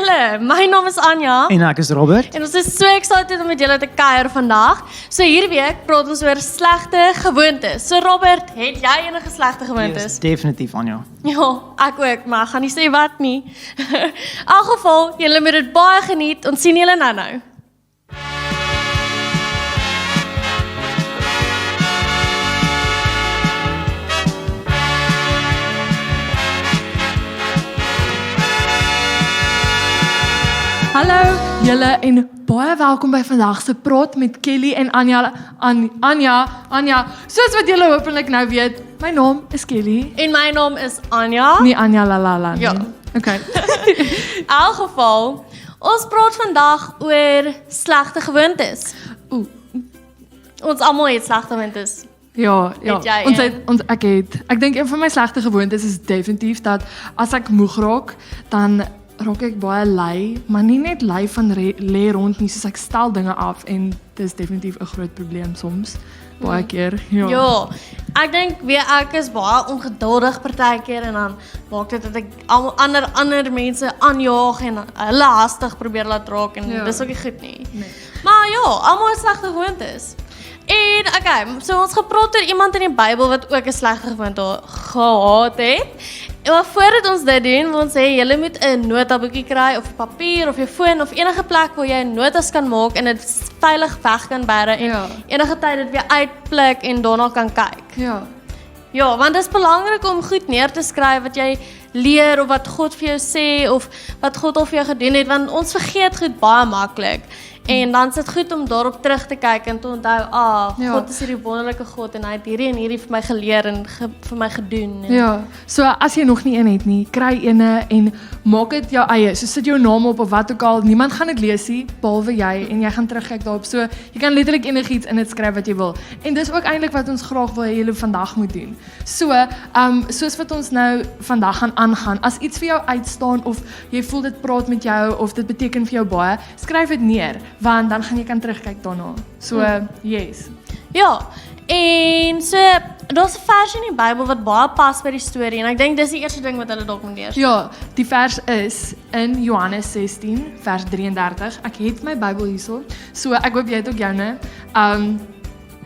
julle, my naam is Anja En ek is Robert. en ons is so excited om met julle te kuier vandag. So hierdie week praat ons oor slegte gewoontes. So Robert, het jy enige slegte gewoontes? Yes, definitief, Anja. Ja, ek ook, maar ek gaan nie sê wat nie. In elk geval, julle moet dit baie geniet. Ons sien julle nou. Hallo julle en baie welkom by vandag se praat met Kelly en Anja. Anja, soos wat julle hopelik nou weet, my naam is Kelly. En my naam is Anja. Nie Anja lalala nie. Ja. Okay. In elk geval, ons praat vandag oor slegte gewoontes. Ons almal het slegte gewoontes. Ja. Het jy Ek dink een van my slegte gewoontes is definitief dat as ek moeg raak, dan raak ek baie lui, maar nie net lui van lê rond nie, soos ek stel dinge af en dis definitief 'n groot probleem soms. Baie keer. Ja, ek dink ek is baie ongeduldig partykeer en dan maak dit dat ek ander mense aanjaag en hulle hastig probeer laat raak en dis ook nie goed nie. Nee. Maar ja, almal het slegte gewoontes. En okay, so ons gepraat oor iemand in die Bybel wat ook 'n slegte gewoonte gehad het. Maar voordat ons dit doen, wil ons sê julle moet 'n notaboekie kry of papier of jou foon of enige plek waar jy notas kan maak en dit veilig weg kan bære en enige tyd dit weer uitpluk en daarna kan kyk. Ja, want dit is belangrik om goed neer te skryf wat jy leer of wat God vir jou sê of wat God al vir jou gedoen het, want ons vergeet goed baie maklik. En dan is dit goed om daarop terug te kyk en te onthou, God is hierdie wonderlike God en hy het hierdie en hierdie vir my geleer en vir my gedoen. En Ja, so as jy nog nie een het nie, kry eene en maak dit jou eie. So sit jou naam op of wat ook al, niemand gaan dit lees nie, behalwe jy en jy gaan terugkyk daarop. So jy kan letterlik enigiets in dit skryf wat jy wil. En dis ook eintlik wat ons graag wil hê julle vandag moet doen. So, soos wat ons nou vandag gaan aangaan, as iets vir jou uitstaan of jy voel dit praat met jou of dit beteken vir jou baie, skryf dit neer, want dan gaan jy kan terugkyk daarna. So, yes. Ja, en so, daar's 'n vers in die Bybel wat baie pas by die storie en ek dink dis die eerste ding wat hulle dalk moet lees. Ja, die vers is in Johannes 16, vers 33. Ek het my Bybel hierso, so ek hoop jy het ook joune.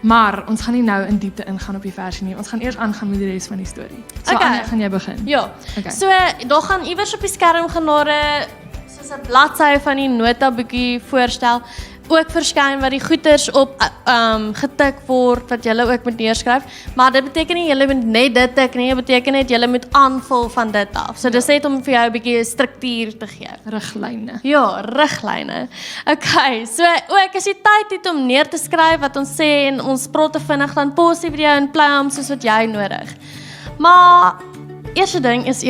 Maar ons gaan nie nou in diepte ingaan op die versie nie. Ons gaan eers aangaan met die res van die storie. So Okay. Anja, gaan jy begin? Ja, Okay. so daar gaan iewers op die skerm genade soos 'n bladsy van die notaboekie voorstel ook verskyn wat die goeters op getik word wat julle ook moet neerskryf, maar dit beteken nie julle moet net dit tik nie, dit beteken net julle moet aanvul van dit af. So dis net om vir jou 'n bietjie struktuur te gee. Riglyne. Ja, riglyne. Okay, so ook as jy tyd het om neer te skryf wat ons sê en ons praat te vinnig, dan pause die video en play hom soos wat jy nodig. Maar eerste ding is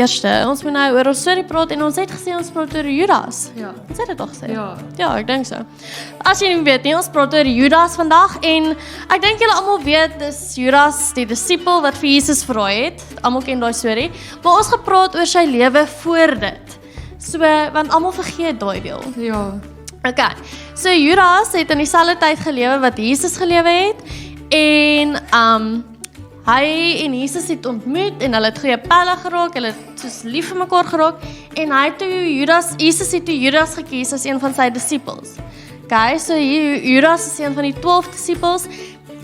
ons moet nou oor ons storie praat en ons het gesê ons praat oor Judas. Ja. Ons het dit al gesê. Ja. Ek dink so. As jy nie weet nie, ons praat oor Judas vandag en ek dink julle almal weet dis Judas die disipel wat vir Jesus verraai het. Almal ken daai storie. Maar ons gepraat oor sy lewe voor dit. So, want almal vergeet daai deel. Ja. Okay, so Judas het in dieselfde tyd gelewe wat Jesus gelewe het en hy en Jesus het ontmoet en hulle het goeie pelle geraak, hulle het soos lief vir mekaar geraak en Jesus het toe Judas gekies as een van sy disippels. Okay, so Judas is een van die 12 disippels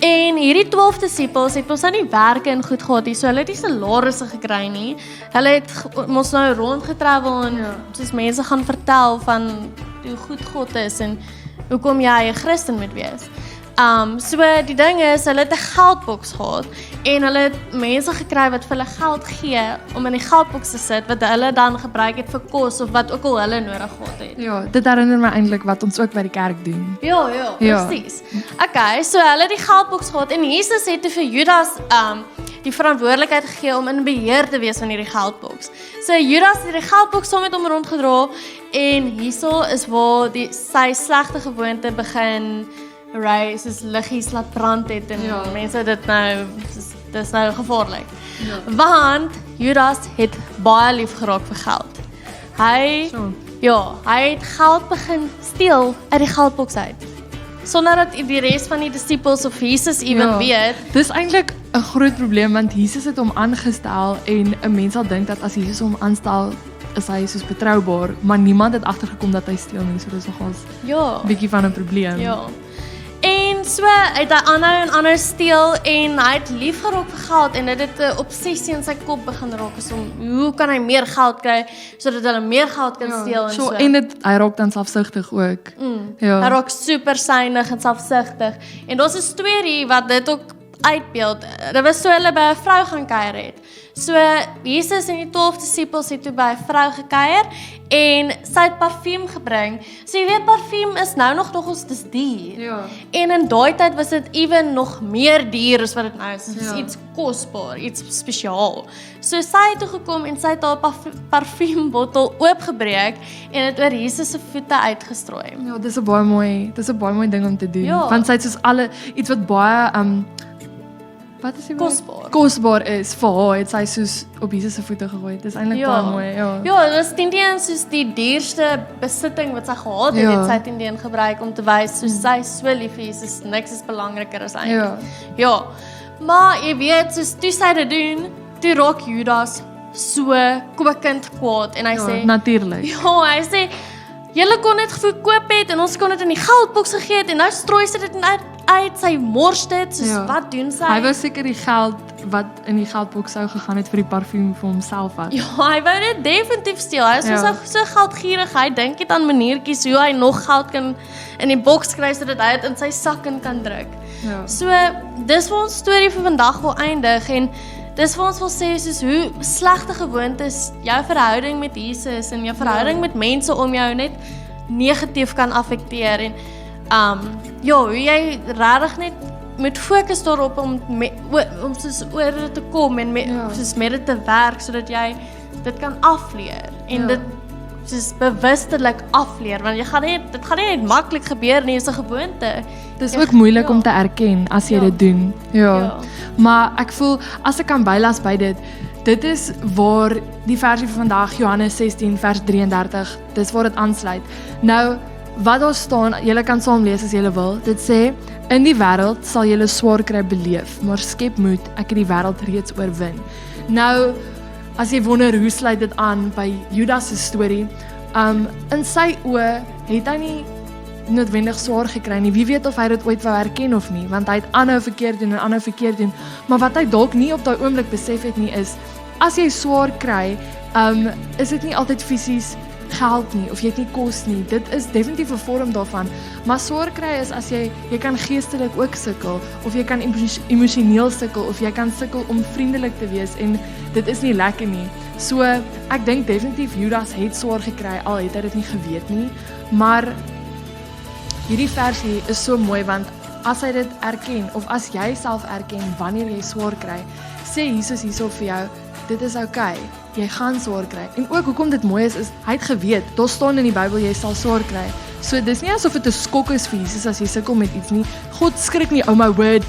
en hierdie 12 disippels het ons nou nie werke en goed gehad nie, so hulle het nie salarisse gekry nie. Hulle het ons nou rondgetravel en soos mense gaan vertel van hoe goed God is en hoekom jy 'n Christen moet wees. So die ding is, hulle het 'n geldboks gehad en hulle het mense gekry wat vir hulle geld gee om in die geldboks te sit wat hulle dan gebruik het vir kos of wat ook al hulle nodig gehad het. Ja, dit herinner my eintlik wat ons ook by die kerk doen. Ja, presies. Okay, so hulle het die geldboks gehad en Jesus het vir Judas die verantwoordelikheid gegee om in beheer te wees van hierdie geldboks. So Judas het die geldboks saam met hom rondgedra en hierso is waar sy slegte gewoonte begin ry, soos liggies laat brand het en mense dit nou, dis nou gevaarlik. Want Judas het baie lief geraak vir geld. Hy het geld begin steel uit die geldboks uit. Sonder dat die res van die disippels of Jesus even weet. Dis eintlik 'n groot probleem want Jesus het hom aangestel en 'n mens sal dink dat as Jesus hom aanstel is hy soos betroubaar, maar niemand het agtergekom dat hy steel nie, so dis nogals Ja. bietjie van 'n probleem. Ja. En so het hy aanhou steel en hy het lief geraak vir geld en dit het 'n obsessie in sy kop begin raak is om hoe kan hy meer geld kry sodat hulle meer geld kan steel en so. En hy raak dan selfsugtig ook. Ja. Hy raak super synig en selfsugtig. En daar's 'n storie wat dit ook uitbeeld. Dit was so hulle by 'n vrou gaan kuier het. So Jesus en die 12 disippels het toe by 'n vrou gekuier en sy het parfuum gebring. So jy weet parfuum is nou nogals dis duur. Ja. En in daai tyd was dit ewen nog meer duur as wat dit nou is. Dit is Ja. iets kosbaar, iets spesiaal. So sy het toe gekom en sy het haar parfuumbottel oopgebreek en dit oor Jesus se voete uitgestrooi. Ja, dis 'n baie mooi ding om te doen. Ja. Want sy het soos iets wat baie wat is die woord? Kosbaar. Kosbaar is vir haar, het sy soos op Jesus se voete gegooi. Dis eintlik baie mooi, ja. Ja, dit was teen soos die duurste besitting wat sy gehad het, Ja. het sy teen gebruik om te wys soos sy is so lief vir Jesus, niks is belangriker as hy. Ja. Ja. Maar jy weet, soos toe sy dit doen, toe raak Judas so kokend kwaad en hy sê, Natuurlik. ja, hy sê julle kon dit verkoop het en ons kon dit in die geldboks gegee het en nou strooi sy dit uit, sy mors dit, soos Ja. wat doen sy? Hy wou seker die geld wat in die geldboks sou gegaan het vir die parfuum vir homself wat. Ja, hy wou dit definitief steel. Hy is Ja. so geldgierig. Hy dink net aan maniertjies hoe hy nog geld kan in die boks kry sodat hy dit in sy sak in kan druk. Ja. So, dis waar ons storie vir vandag wil eindig en dis waar ons wil sê soos hoe slegte gewoontes jou verhouding met Jesus en jou verhouding met mense om jou net negatief kan affekteer en ja, hoe jy regtig net moet fokus daarop om soos oor dit te kom en soos met dit te werk sodat jy dit kan afleer en dit soos bewustelik afleer want dit gaan nie net maklik gebeur nie, is 'n gewoonte. Dis ook moeilik om te erken as jy dit doen. Ja. Maar ek voel as ek kan bylas by dit is waar die versie van vandag Johannes 16 vers 33, dis waar dit aansluit. Nou wat daar staan, julle kan saam lees as julle wil. Dit sê in die wêreld sal julle swaar kry beleef, maar skep moed, ek het die wêreld reeds oorwin. Nou as jy wonder hoe sluit dit aan by Judas se storie, in sy oë het hy nie noodwendig swaar gekry nie. Wie weet of hy dit ooit wou herken of nie, want hy het aanhou verkeerd doen, maar wat hy dalk nie op daai oomblik besef het nie is, as jy swaar kry, is dit nie altyd fisies geld nie, of jy het nie kos nie, dit is definitief 'n vorm daarvan, maar swaar kry is as jy kan geestelik ook sukkel, of jy kan emosioneel sukkel, of jy kan sukkel om vriendelik te wees, en dit is nie lekker nie. So, ek dink definitief Judas het swaar gekry, al het hy dit nie geweet nie, maar hierdie versie is so mooi, want as hy dit erken, of as jy self erken, wanneer jy swaar kry, sê Jesus hierso vir jou, dit is okay, jy gaan swaar kry. En ook hoekom dit mooi is hy het geweet, daar staan in die Bybel, jy sal swaar kry. So dis nie asof dit 'n skok is vir Jesus as jy sukkel met iets nie. God skrik nie, oh my word,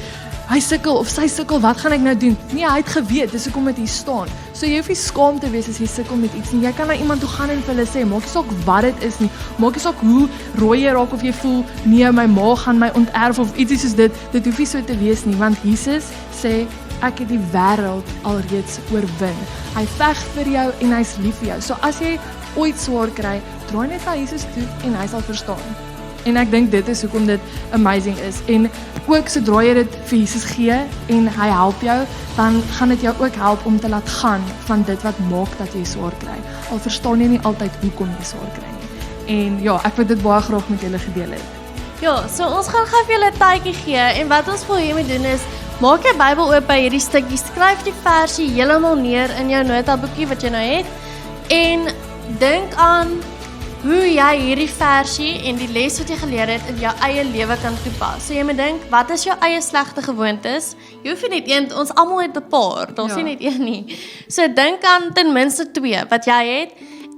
hy sukkel of sy sukkel, wat gaan ek nou doen? Nee, hy het geweet, dis hoekom dit hier staan. So jy hoef nie skaam te wees as jy sukkel met iets nie. Jy kan na iemand toe gaan en vir hulle sê, maak nie saak wat dit is nie. Maak nie saak hoe rooi jy raak of jy voel, nee, my maag gaan my onterf of ietsie soos dit. Dit hoef nie so te wees nie, want Jesus sê, ek het die wêreld alreeds oorwin. Hy veg vir jou en hy's lief vir jou. So as jy ooit swaar kry, draai net na Jesus toe en hy sal verstaan. En ek dink dit is hoekom dit amazing is. En ook sodra jy dit vir Jesus gee en hy help jou, dan gaan dit jou ook help om te laat gaan van dit wat maak dat jy swaar kry. Al verstaan jy nie altyd hoekom jy swaar kry nie. En ja, ek wil dit baie graag met julle gedeel het. Ja, so ons gaan gou vir julle 'n tydjie gee en wat ons vir julle moet doen is maak jou Bybel oop by hierdie stukkie, skryf die versie heeltemal neer in jou notaboekie wat jy nou het en dink aan hoe jy hierdie versie en die les wat jy geleer het in jou eie lewe kan toepas. So jy moet dink, wat is jou eie slegte gewoontes? Jy hoef nie net een, ons almal het 'n paar, daar's nie net een nie. So dink aan ten minste 2 wat jy het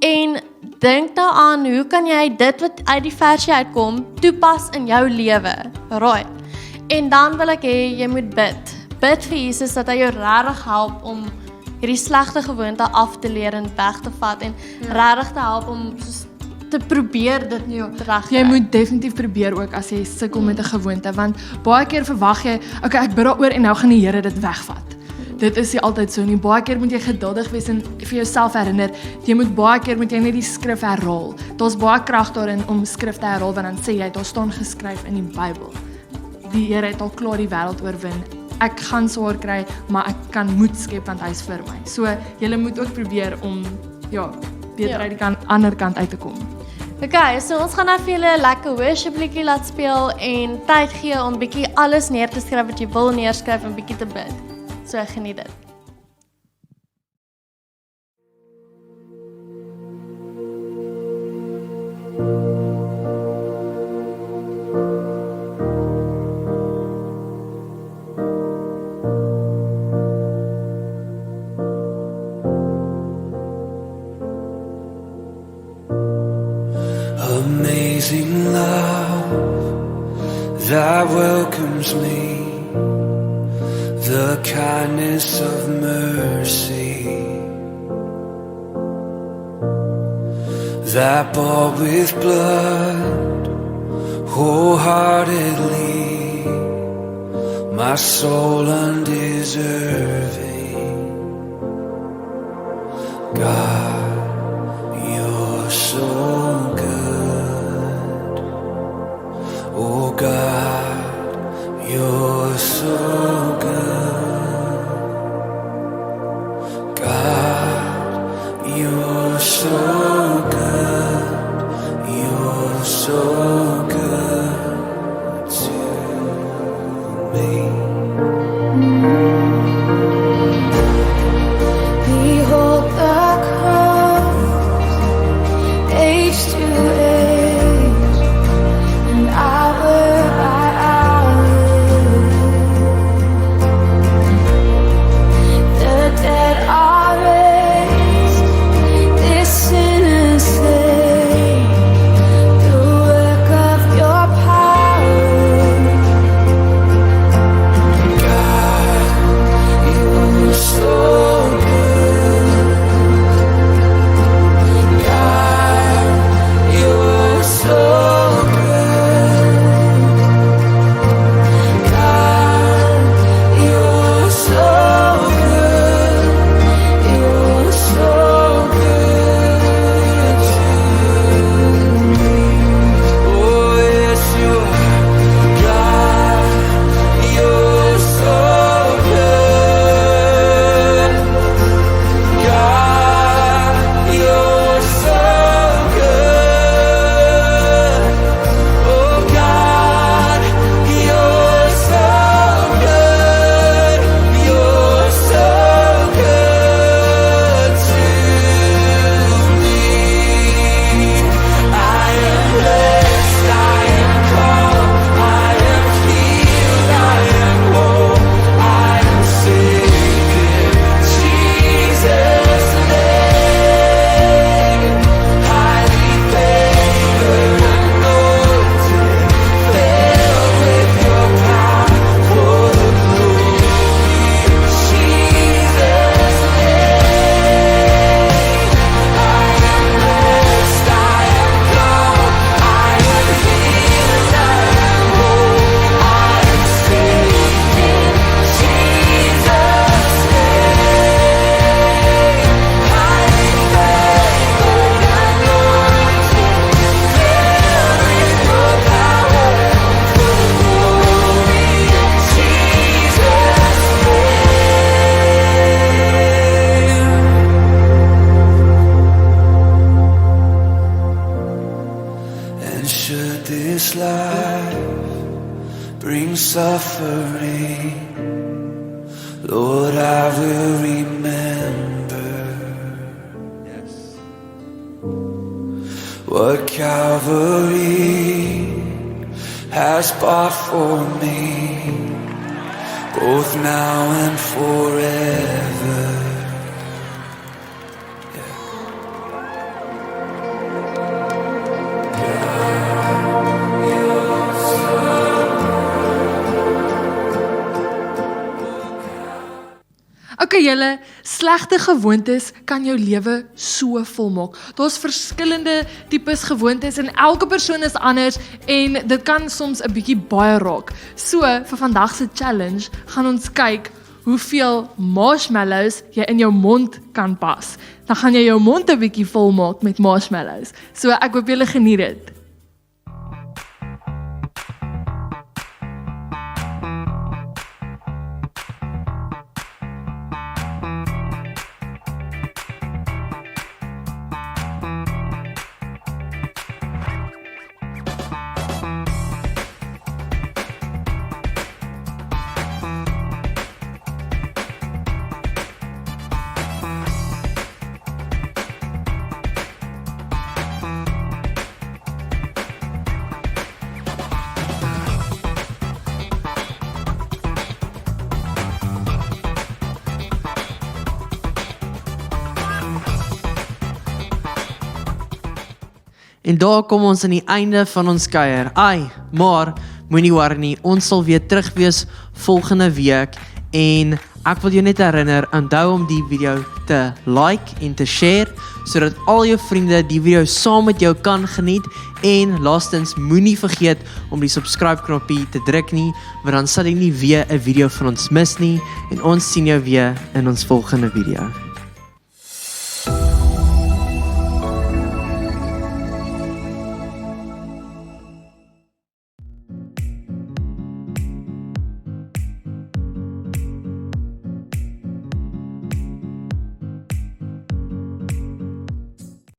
en dink daaraan hoe kan jy dit wat uit die versie uitkom toepas in jou lewe. Right. En dan wil ek hê jy moet bid. Bid vir Jesus dat hy jou regtig help om hierdie slegte gewoonte af te leer en weg te vat en regtig te help om soos te probeer dit reg. Jy moet definitief probeer ook as jy sukkel met 'n gewoonte, want baie keer verwag jy, okay, ek bid daaroor en nou gaan die Here dit wegvat. dit is nie altyd so nie. Baie keer moet jy geduldig wees en vir jouself herinner, baie keer moet jy net die skrif herhaal. Daar's baie krag daarin om skrif te herhaal, want dan sê jy, daar staan geskryf in die Bybel. Die Here het al klaar die wêreld oorwin. Ek gaan swaar kry, maar ek kan moed skep want hy is vir my. So, julle moet ook probeer om, beter uit die ander kant uit te kom. Okay, so ons gaan nou vir julle 'n lekker worship liedjie laat speel en tyd gee om bietjie alles neer te skryf wat jy wil neerskryf en bietjie te bid. So geniet dit. Amazing love that welcomes me, the kindness of mercy that bought with blood wholeheartedly my soul undeserving. God, you're so good. Oh God, you're so good. God, you're so good. You're so good to me. Behold the cross, age to age, and hour by hour, the dead are raised, this sinner saved, the work of your power. God, you're so good. God, you're so good. God, you're so good. You're so good to me. Oh yes, you are. God, you're so good. God, you're so good. Oh God, you're so good. You're so good to me. I am blessed, I am called, I am healed, I am whole, I am saved in Jesus' name. Highly favored, anointed, filled with your power for the glory of Jesus' name. I am blessed, I am called, I am healed, I am whole, I am saved in Jesus' name. Highly favored, anointed, filled with your power for the glory of Jesus' name. And should this life bring suffering, Lord, I will remember what Calvary has bought for me, both now and forever. Okay julle, slegte gewoontes kan jou lewe so volmaak. Daar's verskillende tipes gewoontes en elke persoon is anders en dit kan soms 'n bietjie baie raak. So vir vandag se challenge gaan ons kyk hoeveel marshmallows jy in jou mond kan pas. Dan gaan jy jou mond 'n bietjie vol maak met marshmallows. So ek hoop julle geniet dit. En daar kom ons aan die einde van ons kuier. Maar moenie worry nie, ons sal weer terug wees volgende week en ek wil jou net herinner, onthou om die video te like en te share, sodat al jou vriende die video saam met jou kan geniet en laastens moenie vergeet om die subscribe knoppie te druk nie, want dan sal jy nie weer 'n video van ons mis nie en ons sien jou weer in ons volgende video.